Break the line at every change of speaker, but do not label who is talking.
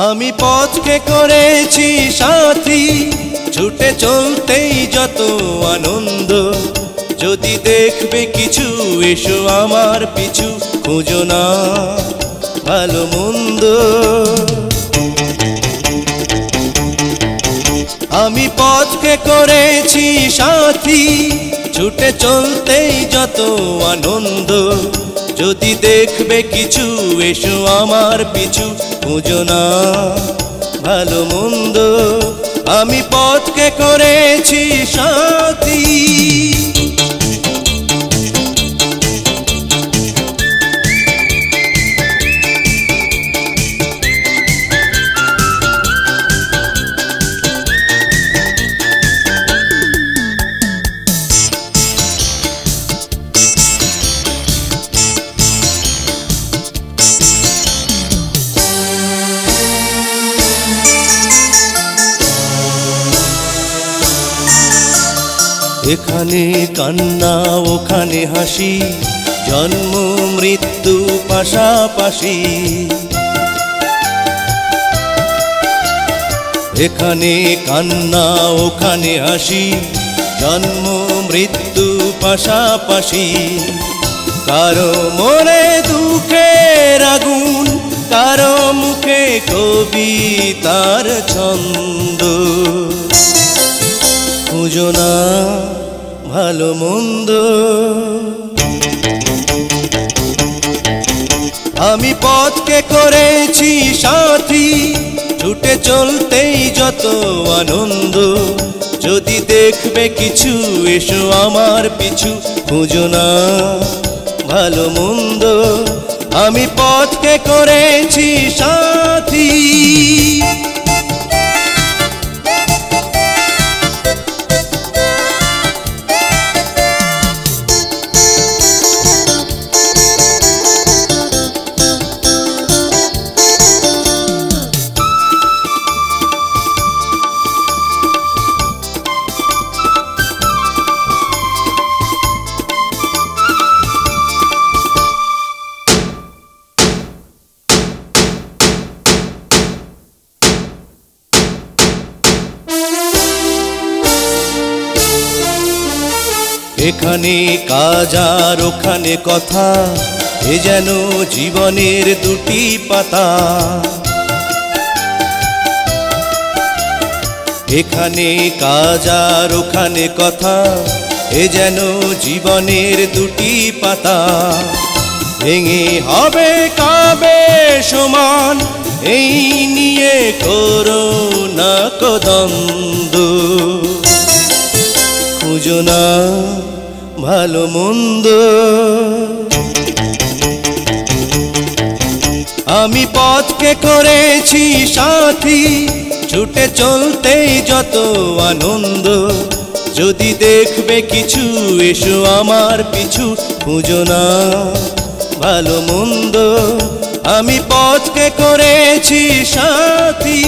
আমি পথকে করেছি সাথী, ছুটে চলতেই যত আনন্দ। যদি দেখবে কিছু এসো আমার পিছু, খুঁজো না ভালো মন্দ। আমি পথকে করেছি সাথী, ছুটে চলতেই যত আনন্দ। যদি দেখবে কিছু এসো আমার পিছু, খুঁজো না ভালো মন্দ। আমি পথকে করেছি সাথী। এখানে কান্না ওখানে হাসি, জন্ম মৃত্যু পাশাপাশি। এখানে কান্না ওখানে হাসি, জন্ম মৃত্যু পাশাপাশি। কারো মনে দুঃখের আগুন, কারো মুখে কবিতার ছন্দ। খুঁজো না ভালো মন্দ। আমি পথকে করেছি সাথী, ছুটে চলতেই যত আনন্দ। যদি দেখবে কিছু এসো আমার পিছু, খুঁজো না ভালো মন্দ। আমি পথকে করেছি সাথী। এখানে কাজ আর ওখানে কথা, এ যেন জীবনের দুটি পাতা। এখানে কাজ আর ওখানে কথা, এ যেন জীবনের দুটি পাতা। ভেঙে হবে কাবে সমান, এই নিয়ে করো না দ্বন্দ্ব। খুঁজো না ভালো মন্দ। আমি পথকে করেছি সাথী, ছুটে চলতেই যত আনন্দ। যদি দেখবে কিছু এসো আমার পিছু, খুঁজো না ভালো মন্দ। আমি পথকে করেছি সাথী।